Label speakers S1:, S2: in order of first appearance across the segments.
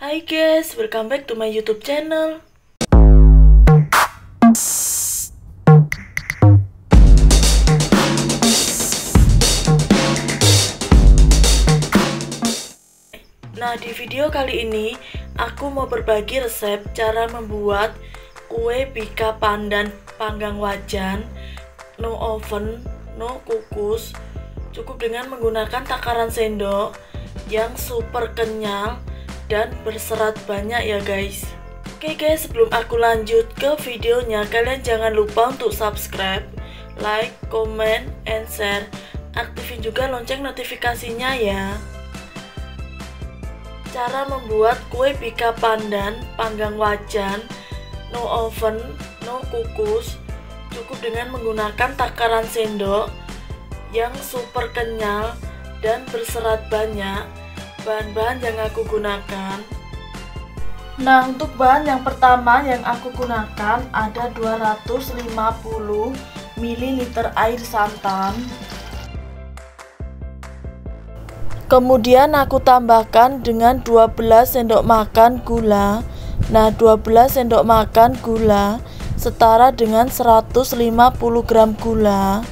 S1: Hai guys, welcome back to my YouTube channel. Nah, di video kali ini aku mau berbagi resep cara membuat kue bika pandan panggang wajan, no oven, no kukus, cukup dengan menggunakan takaran sendok yang super kenyal dan berserat banyak ya guys. Oke guys, sebelum aku lanjut ke videonya, kalian jangan lupa untuk subscribe, like, comment, and share. Aktifin juga lonceng notifikasinya ya. Cara membuat kue bika pandan panggang wajan, no oven, no kukus, cukup dengan menggunakan takaran sendok yang super kenyal dan berserat banyak. Bahan-bahan yang aku gunakan. Nah, untuk bahan yang pertama yang aku gunakan ada 250 ml air santan. Kemudian aku tambahkan dengan 12 sendok makan gula. Nah, 12 sendok makan gula setara dengan 150 gram gula.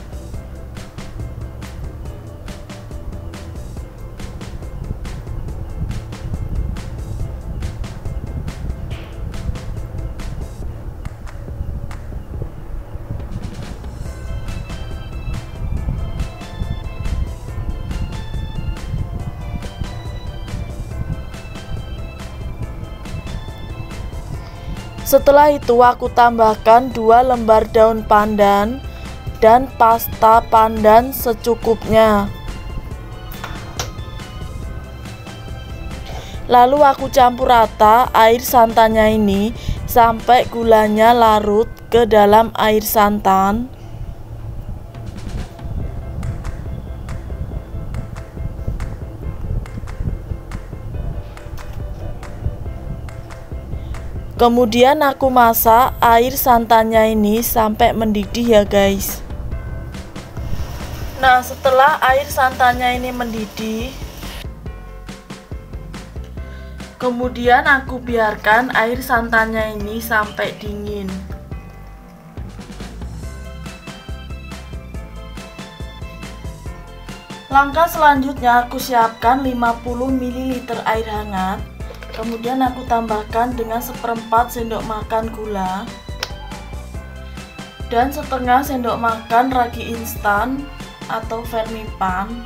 S1: Setelah itu aku tambahkan 2 lembar daun pandan dan pasta pandan secukupnya. Lalu aku campur rata air santannya ini sampai gulanya larut ke dalam air santan. Kemudian aku masak air santannya ini sampai mendidih ya guys. Nah, setelah air santannya ini mendidih, kemudian aku biarkan air santannya ini sampai dingin. Langkah selanjutnya aku siapkan 50 ml air hangat. Kemudian aku tambahkan dengan 1/4 sendok makan gula dan setengah sendok makan ragi instan atau vermipan.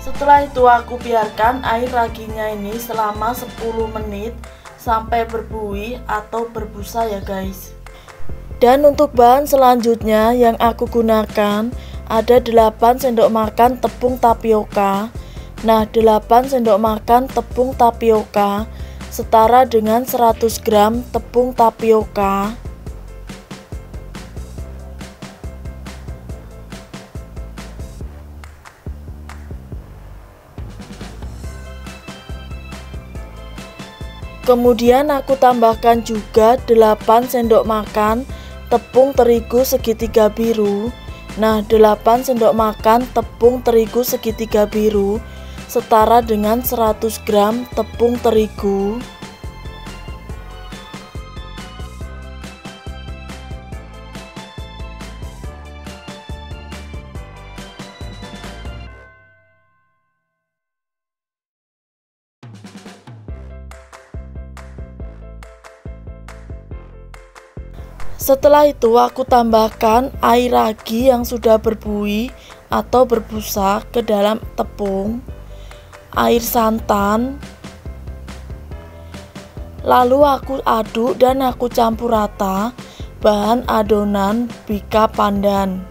S1: Setelah itu aku biarkan air raginya ini selama 10 menit sampai berbuih atau berbusa ya guys. Dan untuk bahan selanjutnya yang aku gunakan ada 8 sendok makan tepung tapioka. Nah, 8 sendok makan tepung tapioka setara dengan 100 gram tepung tapioka. Kemudian aku tambahkan juga 8 sendok makan tepung terigu segitiga biru. Nah, 8 sendok makan tepung terigu segitiga biru setara dengan 100 gram tepung terigu. Setelah itu aku tambahkan air ragi yang sudah berbuih atau berbusa ke dalam tepung, air santan, lalu aku aduk dan aku campur rata bahan adonan bika pandan.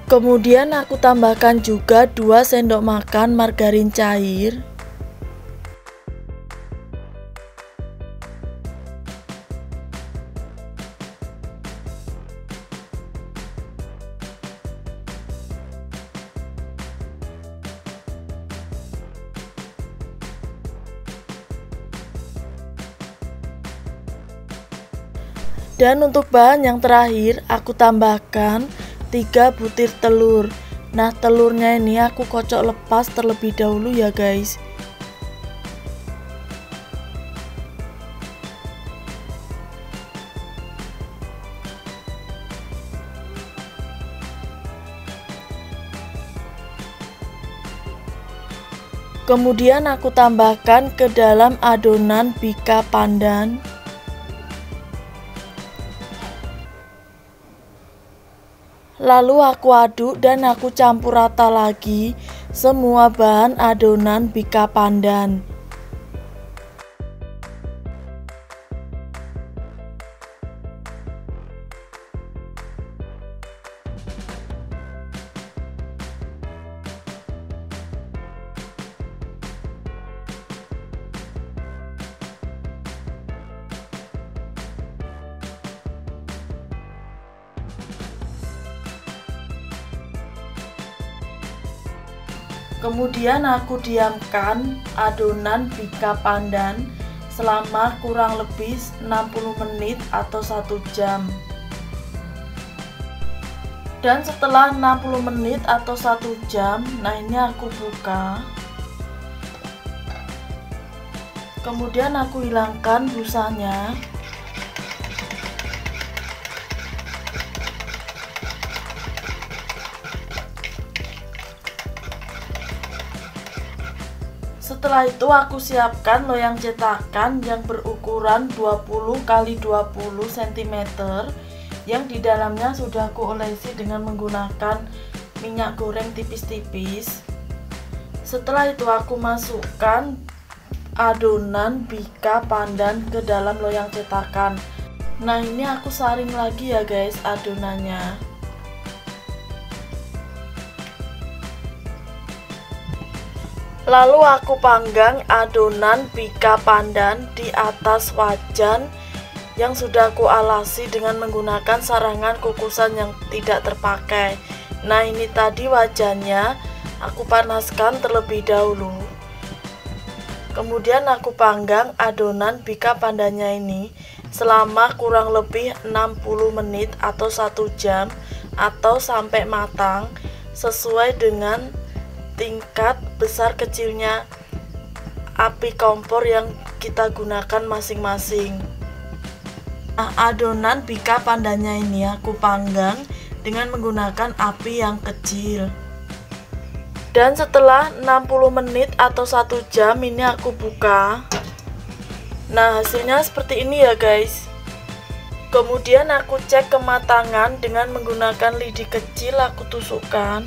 S1: Kemudian aku tambahkan juga 2 sendok makan margarin cair. Dan untuk bahan yang terakhir aku tambahkan 3 butir telur. Nah, telurnya ini aku kocok lepas terlebih dahulu ya guys. Kemudian aku tambahkan ke dalam adonan bika pandan. Lalu aku aduk dan aku campur rata lagi semua bahan adonan bika pandan. Kemudian aku diamkan adonan bika pandan selama kurang lebih 60 menit atau 1 jam. Dan setelah 60 menit atau 1 jam, nah ini aku buka. Kemudian aku hilangkan busanya. Setelah itu aku siapkan loyang cetakan yang berukuran 20 x 20 cm yang di dalamnya sudah aku olesi dengan menggunakan minyak goreng tipis-tipis. Setelah itu aku masukkan adonan bika pandan ke dalam loyang cetakan. Nah, ini aku saring lagi ya guys adonannya. Lalu aku panggang adonan bika pandan di atas wajan yang sudah aku alasi dengan menggunakan sarangan kukusan yang tidak terpakai. Nah, ini tadi wajannya aku panaskan terlebih dahulu. Kemudian aku panggang adonan bika pandannya ini selama kurang lebih 60 menit atau 1 jam atau sampai matang sesuai dengan tingkat besar kecilnya api kompor yang kita gunakan masing-masing. Nah, adonan bika pandannya ini aku panggang dengan menggunakan api yang kecil. Dan setelah 60 menit atau 1 jam ini aku buka. Nah, hasilnya seperti ini ya guys. Kemudian aku cek kematangan dengan menggunakan lidi kecil, aku tusukkan.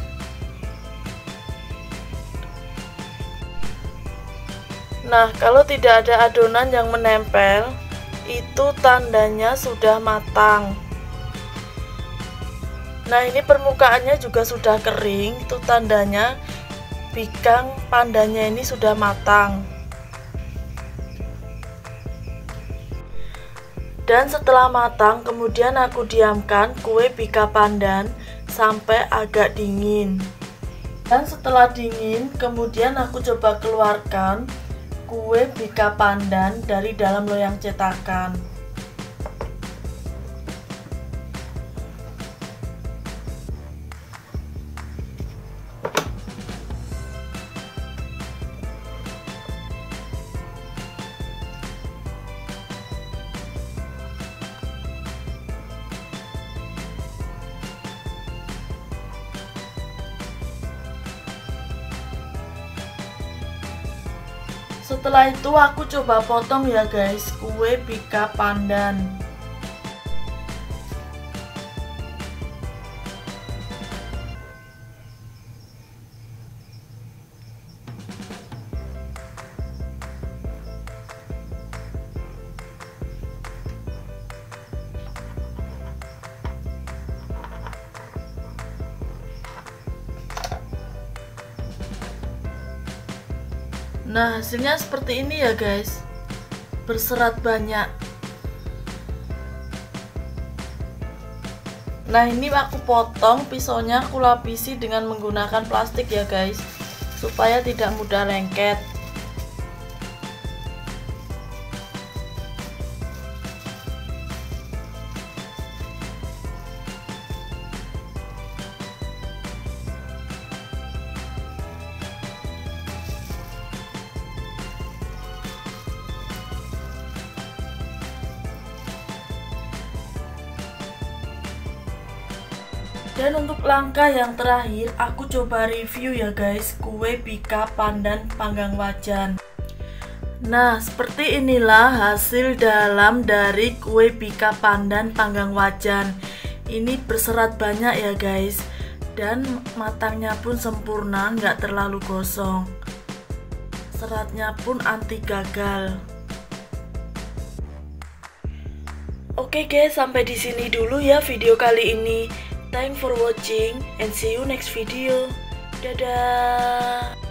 S1: Nah, kalau tidak ada adonan yang menempel, itu tandanya sudah matang. Nah, ini permukaannya juga sudah kering, itu tandanya bika pandannya ini sudah matang. Dan setelah matang, kemudian aku diamkan kue bika pandan sampai agak dingin. Dan setelah dingin, kemudian aku coba keluarkan kue bika pandan dari dalam loyang cetakan. Setelah itu aku coba potong ya guys kue bika pandan. Nah, hasilnya seperti ini ya guys, berserat banyak. Nah, ini aku potong, pisaunya aku lapisi dengan menggunakan plastik ya guys, supaya tidak mudah lengket. Dan untuk langkah yang terakhir, aku coba review ya guys, kue bika pandan panggang wajan. Nah, seperti inilah hasil dalam dari kue bika pandan panggang wajan. Ini berserat banyak ya guys, dan matangnya pun sempurna, nggak terlalu gosong. Seratnya pun anti gagal. Oke guys, sampai di sini dulu ya video kali ini. Thanks for watching and see you next video. Dadah.